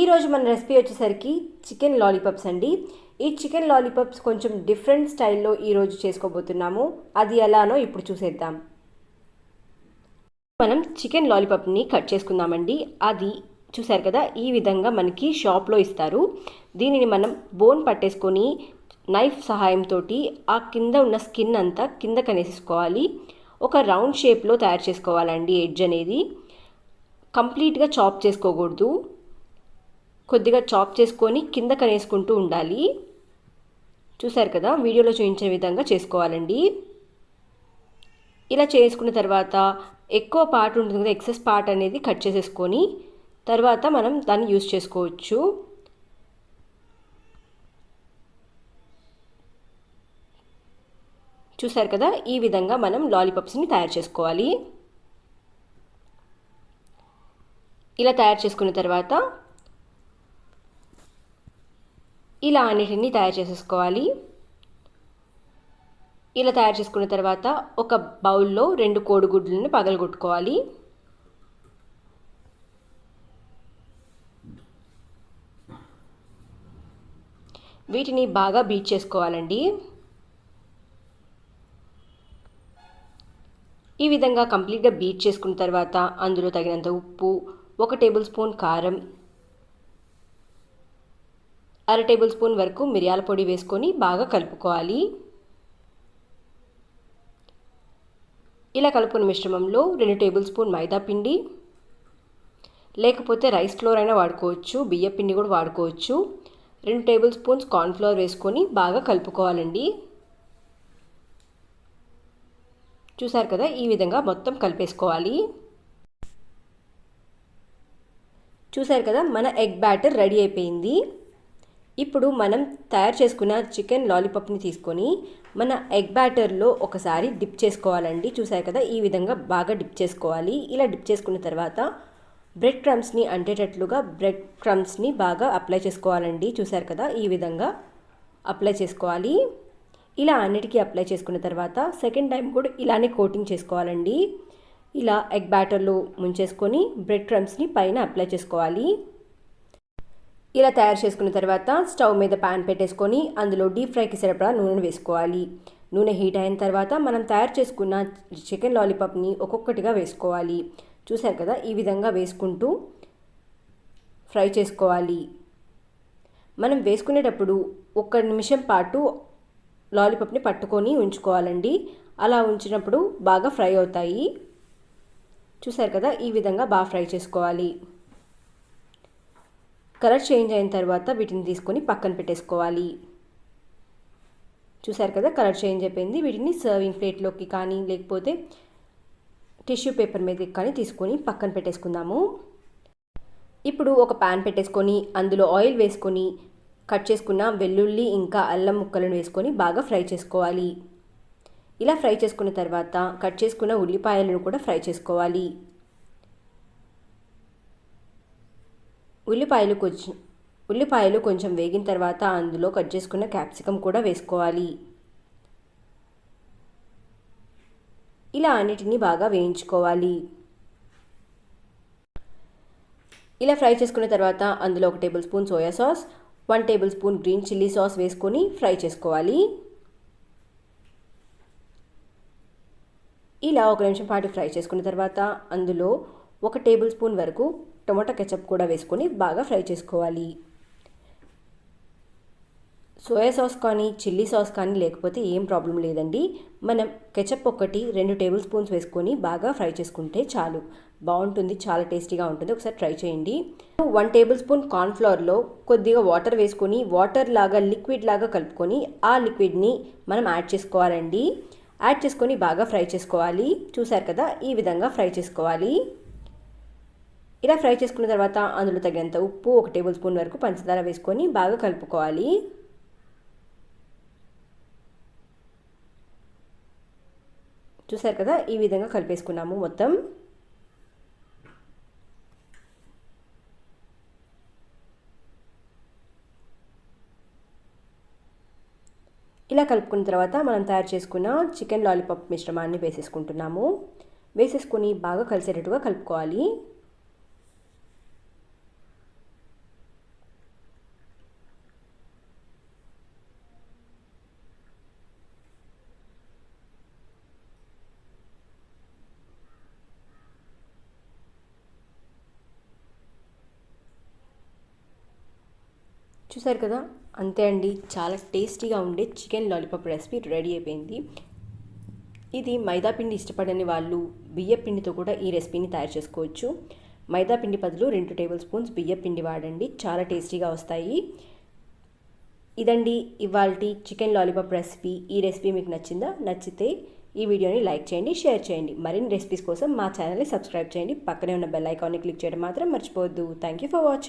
ఈరోజు మన రెసిపీ వచ్చేసరికి చికెన్ లాలీపాప్స్ అండి. ఈ చికెన్ లాలీపాప్స్ కొంచెం డిఫరెంట్ స్టైల్లో ఈరోజు చేసుకోబోతున్నాము. అది ఎలానో ఇప్పుడు చూసేద్దాం. మనం చికెన్ లాలీపాప్ని కట్ చేసుకుందామండి. అది చూసారు కదా, ఈ విధంగా మనకి షాప్లో ఇస్తారు. దీనిని మనం బోన్ పట్టేసుకొని నైఫ్ సహాయంతో ఆ కింద ఉన్న స్కిన్ అంతా కింద కనేసుకోవాలి. ఒక రౌండ్ షేప్లో తయారు చేసుకోవాలండి. ఎడ్జ్ అనేది కంప్లీట్గా చాప్ చేసుకోకూడదు, కొద్దిగా చాప్ చేసుకొని కింద కనేసుకుంటూ ఉండాలి. చూసారు కదా, వీడియోలో చూపించే విధంగా చేసుకోవాలండి. ఇలా చేసుకున్న తర్వాత ఎక్కువ పార్ట్ ఉంటుంది కదా, ఎక్సెస్ పార్ట్ అనేది కట్ చేసేసుకొని తర్వాత మనం దాన్ని యూజ్ చేసుకోవచ్చు. చూసారు కదా, ఈ విధంగా మనం లాలీపాప్స్ని తయారు చేసుకోవాలి. ఇలా తయారు చేసుకున్న తర్వాత ఇలా అన్నిటిని తయారు చేసేసుకోవాలి. ఇలా తయారు చేసుకున్న తర్వాత ఒక బౌల్లో 2 కోడిగుడ్లను పగలగొట్టుకోవాలి. వీటిని బాగా బీట్ చేసుకోవాలండి. ఈ విధంగా కంప్లీట్గా బీట్ చేసుకున్న తర్వాత అందులో తగినంత ఉప్పు, 1 టేబుల్ స్పూన్ కారం, 1/2 టేబుల్ స్పూన్ వరకు మిరియాల పొడి వేసుకొని బాగా కలుపుకోవాలి. ఇలా కలుపుకున్న మిశ్రమంలో 2 టేబుల్ స్పూన్ మైదా పిండి, లేకపోతే రైస్ ఫ్లోర్ అయినా వాడుకోవచ్చు, బియ్య పిండి కూడా వాడుకోవచ్చు. 2 టేబుల్ స్పూన్స్ కార్న్ఫ్లోర్ వేసుకొని బాగా కలుపుకోవాలండి. చూసారు కదా, ఈ విధంగా మొత్తం కలిపేసుకోవాలి. చూసారు కదా, మన ఎగ్ బ్యాటర్ రెడీ అయిపోయింది. ఇప్పుడు మనం తయారు చేసుకున్న చికెన్ లాలీపాప్ని తీసుకొని మన ఎగ్ బ్యాటర్లో ఒకసారి డిప్ చేసుకోవాలండి. చూసారు కదా, ఈ విధంగా బాగా డిప్ చేసుకోవాలి. ఇలా డిప్ చేసుకున్న తర్వాత బ్రెడ్ క్రమ్స్ని అంటేటట్లుగా బ్రెడ్ క్రమ్స్ని బాగా అప్లై చేసుకోవాలండి. చూసారు కదా, ఈ విధంగా అప్లై చేసుకోవాలి. ఇలా అన్నిటికీ అప్లై చేసుకున్న తర్వాత సెకండ్ టైం కూడా ఇలానే కోటింగ్ చేసుకోవాలండి. ఇలా ఎగ్ బ్యాటర్లో ముంచేసుకొని బ్రెడ్ క్రమ్స్ని పైన అప్లై చేసుకోవాలి. ఇలా తయారు చేసుకున్న తర్వాత స్టవ్ మీద ప్యాన్ పెట్టేసుకొని అందులో డీప్ ఫ్రైకి సరిపడా నూనెను వేసుకోవాలి. నూనె హీట్ అయిన తర్వాత మనం తయారు చేసుకున్న చికెన్ లాలీపాప్ని ఒక్కొక్కటిగా వేసుకోవాలి. చూసారు కదా, ఈ విధంగా వేసుకుంటూ ఫ్రై చేసుకోవాలి. మనం వేసుకునేటప్పుడు 1 నిమిషం పాటు లాలీపాప్ని పట్టుకొని ఉంచుకోవాలండి. అలా ఉంచినప్పుడు బాగా ఫ్రై అవుతాయి. చూసారు కదా, ఈ విధంగా బాగా ఫ్రై చేసుకోవాలి. కలర్ చేంజ్ అయిన తర్వాత వీటిని తీసుకొని పక్కన పెట్టేసుకోవాలి. చూసారు కదా, కలర్ చేంజ్ అయిపోయింది. వీటిని సర్వింగ్ ప్లేట్లోకి కానీ లేకపోతే టిష్యూ పేపర్ మీద కానీ తీసుకొని పక్కన పెట్టేసుకుందాము. ఇప్పుడు ఒక ప్యాన్ పెట్టేసుకొని అందులో ఆయిల్ వేసుకొని కట్ చేసుకున్న వెల్లుల్లి ఇంకా అల్లం ముక్కలను వేసుకొని బాగా ఫ్రై చేసుకోవాలి. ఇలా ఫ్రై చేసుకున్న తర్వాత కట్ చేసుకున్న ఉల్లిపాయలను కూడా ఫ్రై చేసుకోవాలి. ఉల్లిపాయలు కొంచెం వేగిన తర్వాత అందులో కట్ చేసుకున్న క్యాప్సికమ్ కూడా వేసుకోవాలి. ఇలా అన్నిటిని బాగా వేయించుకోవాలి. ఇలా ఫ్రై చేసుకున్న తర్వాత అందులో 1 table spoon soya sauce, 1 table spoon green chilli sauce వేసుకొని ఫ్రై చేసుకోవాలి. ఇలా 1 నిమిషం పాటు ఫ్రై చేసుకున్న తర్వాత అందులో 1 టేబుల్ స్పూన్ వరకు టొమాటో కెచప్ కూడా వేసుకొని బాగా ఫ్రై చేసుకోవాలి. సోయా సాస్ కానీ చిల్లీ సాస్ కానీ లేకపోతే ఏం ప్రాబ్లం లేదండి. మనం కెచప్ 2 టేబుల్ స్పూన్స్ వేసుకొని బాగా ఫ్రై చేసుకుంటే చాలు, బాగుంటుంది, చాలా టేస్టీగా ఉంటుంది. ఒకసారి ట్రై చేయండి. 1 టేబుల్ స్పూన్ కార్న్ఫ్లోర్లో కొద్దిగా వాటర్ వేసుకొని వాటర్ లాగా లిక్విడ్ లాగా కలుపుకొని ఆ లిక్విడ్ని మనం యాడ్ చేసుకోవాలండి. యాడ్ చేసుకొని బాగా ఫ్రై చేసుకోవాలి. చూసారు కదా, ఈ విధంగా ఫ్రై చేసుకోవాలి. ఇలా ఫ్రై చేసుకున్న తర్వాత అందులో తగినంత ఉప్పు, 1 టేబుల్ స్పూన్ వరకు పంచదార వేసుకొని బాగా కలుపుకోవాలి. చూసారు కదా, ఈ విధంగా కలిపేసుకున్నాము మొత్తం. ఇలా కలుపుకున్న తర్వాత మనం తయారు చేసుకున్న చికెన్ లాలీపాప్ మిశ్రమాన్ని వేసేసుకుంటున్నాము. వేసేసుకొని బాగా కలిసేటట్టుగా కలుపుకోవాలి. చూసారు కదా, అంతే అండి, చాలా టేస్టీగా ఉండే చికెన్ లాలీపాప్ రెసిపీ రెడీ అయిపోయింది. ఇది మైదా పిండి ఇష్టపడని వాళ్ళు బియ్య పిండితో కూడా ఈ రెసిపీని తయారు చేసుకోవచ్చు. మైదా పిండి బదులు 2 టేబుల్ స్పూన్స్ బియ్య పిండి వాడండి, చాలా టేస్టీగా వస్తాయి. ఇదండి ఇవాల్టి చికెన్ లాలీపాప్ రెసిపీ. ఈ రెసిపీ మీకు నచ్చితే ఈ వీడియోని లైక్ చేయండి, షేర్ చేయండి. మరిన్ని రెసిపీస్ కోసం మా ఛానల్ని సబ్స్క్రైబ్ చేయండి. పక్కనే ఉన్న బెల్ ఐకాన్ని క్లిక్ చేయడం మాత్రం మర్చిపోవద్దు. Thank you for watching.